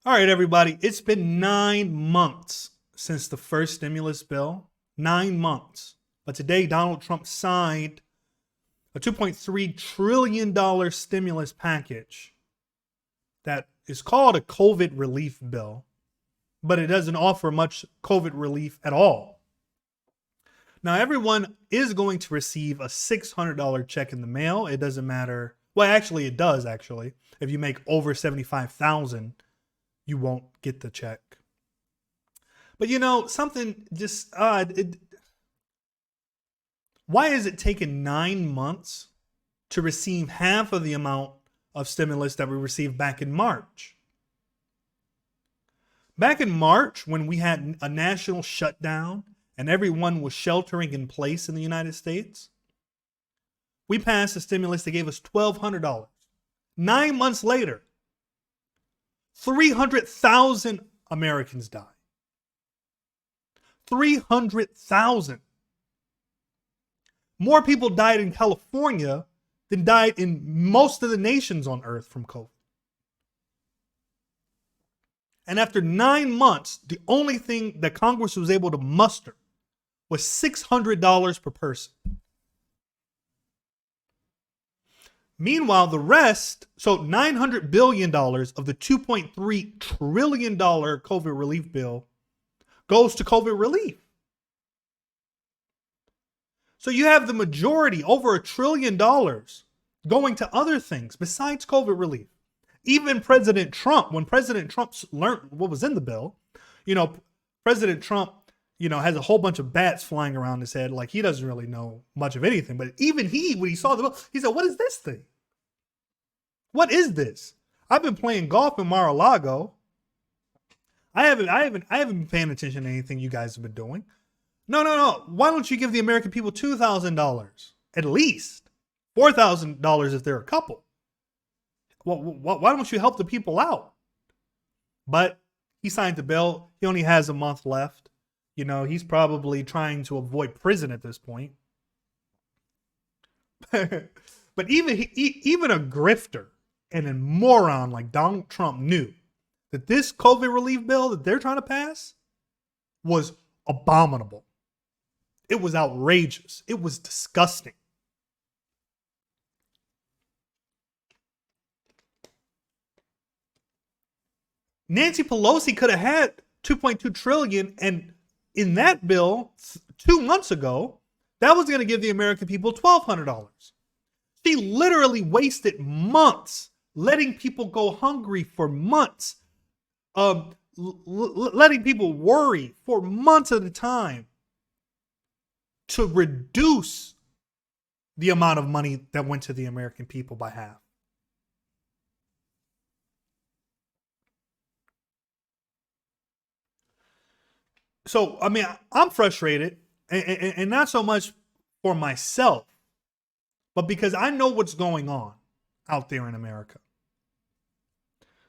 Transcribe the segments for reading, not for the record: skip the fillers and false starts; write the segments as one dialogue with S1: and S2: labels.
S1: All right, everybody. It's been 9 months since the first stimulus bill. 9 months. But today, Donald Trump signed a $2.3 trillion stimulus package that is called a COVID relief bill, but it doesn't offer much COVID relief at all. Now, everyone is going to receive a $600 check in the mail. It doesn't matter. Well, actually, it does, actually. If you make over $75,000, you won't get the check. But you know, something just odd. Why is it taking 9 months to receive half of the amount of stimulus that we received back in March? Back in March, when we had a national shutdown and everyone was sheltering in place in the United States, we passed a stimulus that gave us $1,200. 9 months later, 300,000 Americans died. 300,000. More people died in California than died in most of the nations on earth from COVID. And after 9 months, the only thing that Congress was able to muster was $600 per person. Meanwhile, the rest, so $900 billion of the $2.3 trillion COVID relief bill goes to COVID relief. So you have the majority, over $1 trillion, going to other things besides COVID relief. Even President Trump, when President Trump learned what was in the bill, President Trump, has a whole bunch of bats flying around his head. Like, he doesn't really know much of anything. But even when he saw the bill, he said, "What is this thing? What is this? I've been playing golf in Mar-a-Lago. I haven't been paying attention to anything you guys have been doing. No. Why don't you give the American people $2,000 at least? $4,000 if they're a couple. Well, why don't you help the people out?" But he signed the bill. He only has a month left. He's probably trying to avoid prison at this point. But even a grifter and a moron like Donald Trump knew that this COVID relief bill that they're trying to pass was abominable. It was outrageous. It was disgusting. Nancy Pelosi could have had $2.2 trillion, and in that bill 2 months ago, that was going to give the American people $1,200. She literally wasted months letting people go hungry for months, letting people worry for months at a time to reduce the amount of money that went to the American people by half. So, I'm frustrated, and not so much for myself, but because I know what's going on out there in America.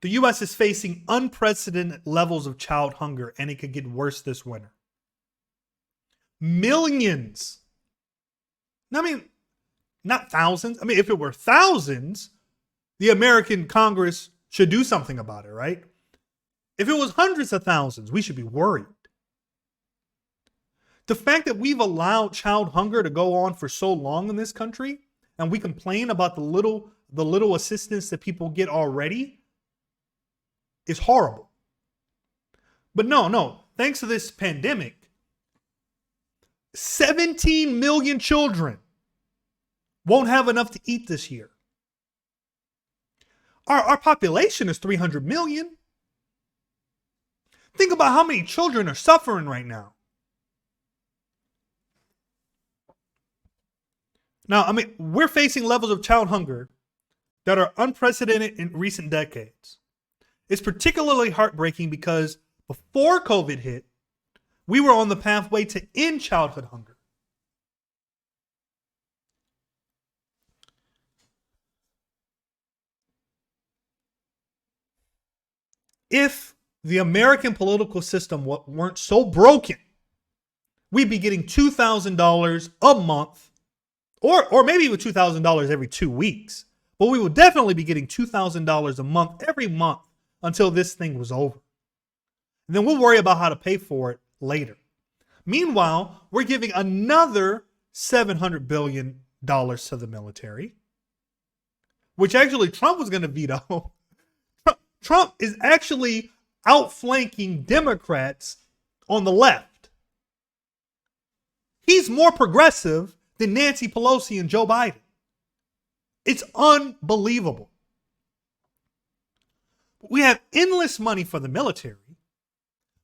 S1: The U.S. is facing unprecedented levels of child hunger, and it could get worse this winter. Millions. Not thousands. If it were thousands, the American Congress should do something about it, right? If it was hundreds of thousands, we should be worried. The fact that we've allowed child hunger to go on for so long in this country, and we complain about the little assistance that people get already, is horrible. But no, thanks to this pandemic, 17 million children won't have enough to eat this year. Our population is 300 million. Think about how many children are suffering right now. Now, we're facing levels of child hunger that are unprecedented in recent decades. It's particularly heartbreaking because before COVID hit, we were on the pathway to end childhood hunger. If the American political system weren't so broken, we'd be getting $2,000 a month, or maybe with $2,000 every 2 weeks. But we would definitely be getting $2,000 a month every month until this thing was over. And then we'll worry about how to pay for it later. Meanwhile, we're giving another $700 billion to the military, which actually Trump was going to veto. Trump is actually outflanking Democrats on the left. He's more progressive than Nancy Pelosi and Joe Biden. It's unbelievable. We have endless money for the military.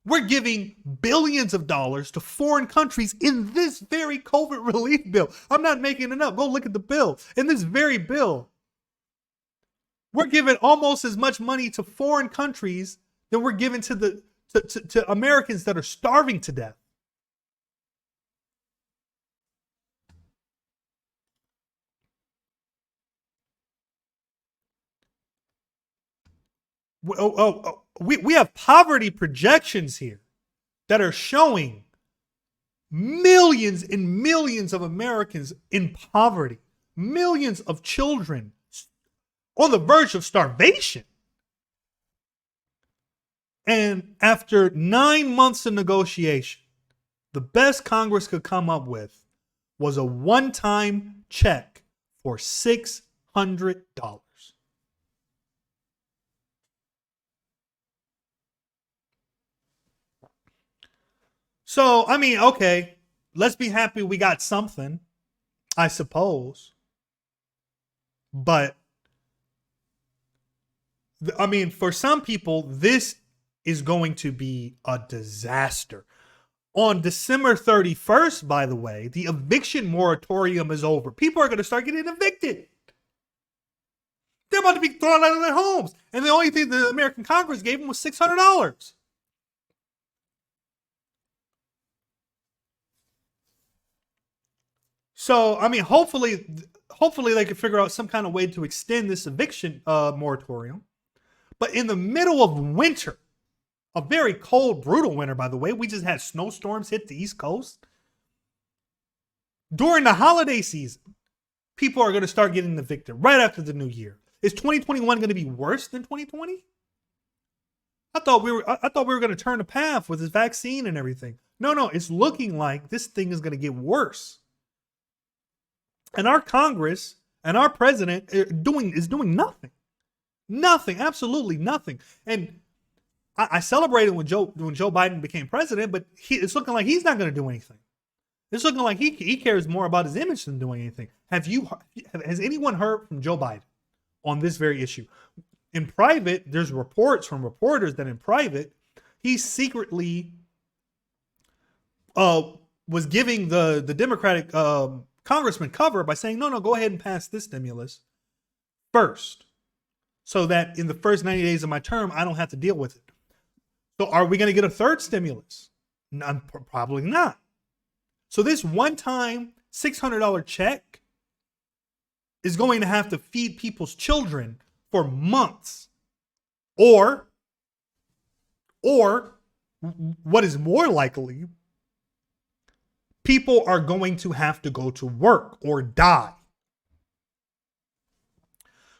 S1: We're giving billions of dollars to foreign countries in this very COVID relief bill. I'm not making it up. Go look at the bill. In this very bill, we're giving almost as much money to foreign countries than we're giving to Americans that are starving to death. We have poverty projections here that are showing millions and millions of Americans in poverty, millions of children on the verge of starvation. And after 9 months of negotiation, the best Congress could come up with was a one-time check for $600. So, I mean, okay, let's be happy we got something, I suppose. But, I mean, for some people, this is going to be a disaster. On December 31st, by the way, the eviction moratorium is over. People are going to start getting evicted. They're about to be thrown out of their homes. And the only thing the American Congress gave them was $600. So, I mean, hopefully they can figure out some kind of way to extend this eviction moratorium. But in the middle of winter, a very cold, brutal winter, by the way, we just had snowstorms hit the East Coast. During the holiday season, people are going to start getting evicted right after the new year. Is 2021 going to be worse than 2020? I thought we were going to turn the path with this vaccine and everything. No, it's looking like this thing is going to get worse. And our Congress and our president is doing nothing. Nothing, absolutely nothing. And I celebrated when Joe Biden became president, but it's looking like he's not going to do anything. It's looking like he cares more about his image than doing anything. Has anyone heard from Joe Biden on this very issue? In private, there's reports from reporters that in private, he secretly was giving the Democratic congressman cover by saying, no, go ahead and pass this stimulus first, so that in the first 90 days of my term, I don't have to deal with it. So are we going to get a third stimulus? No, probably not. So this one-time $600 check is going to have to feed people's children for months. Or what is more likely, people are going to have to go to work or die.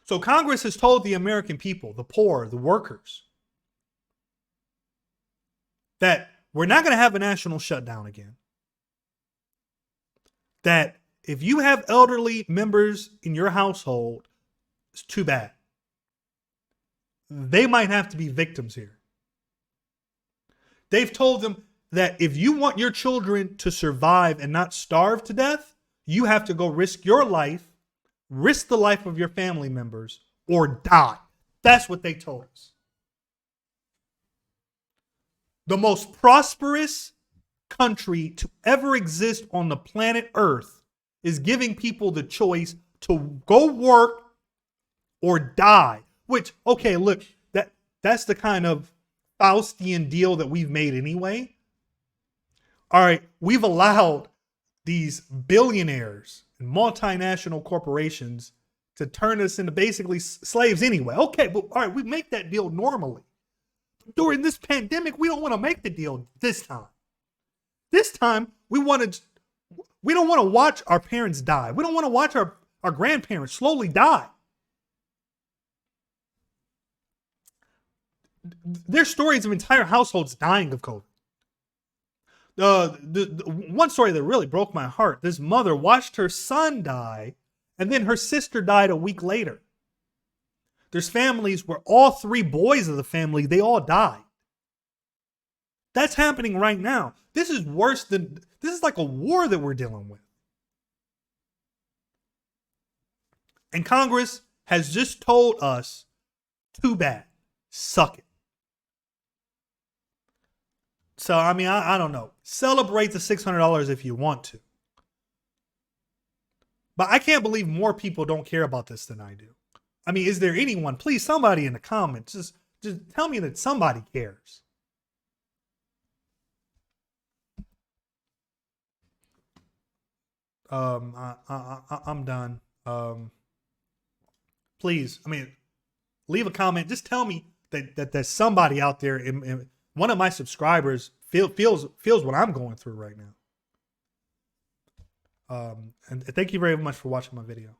S1: So Congress has told the American people, the poor, the workers, that we're not going to have a national shutdown again. That if you have elderly members in your household, it's too bad. They might have to be victims here. They've told them that if you want your children to survive and not starve to death, you have to go risk your life, risk the life of your family members, or die. That's what they told us. The most prosperous country to ever exist on the planet Earth is giving people the choice to go work or die. Which, okay, look, that's the kind of Faustian deal that we've made anyway. All right, we've allowed these billionaires and multinational corporations to turn us into basically slaves anyway. Okay, but all right, we make that deal normally. During this pandemic, we don't want to make the deal this time. This time, we don't want to watch our parents die. We don't want to watch our grandparents slowly die. there's stories of entire households dying of COVID. The one story that really broke my heart, this mother watched her son die, and then her sister died a week later. There's families where all 3 boys of the family, they all died. That's happening right now. This is worse than, this is like a war that we're dealing with. And Congress has just told us, too bad, suck it. So, I mean, I don't know. Celebrate the $600 if you want to. But I can't believe more people don't care about this than I do. I mean, is there anyone? Please, somebody in the comments, just tell me that somebody cares. I'm done. Please, I mean, leave a comment. Just tell me that there's somebody out there, in one of my subscribers feels what I'm going through right now. And thank you very much for watching my video.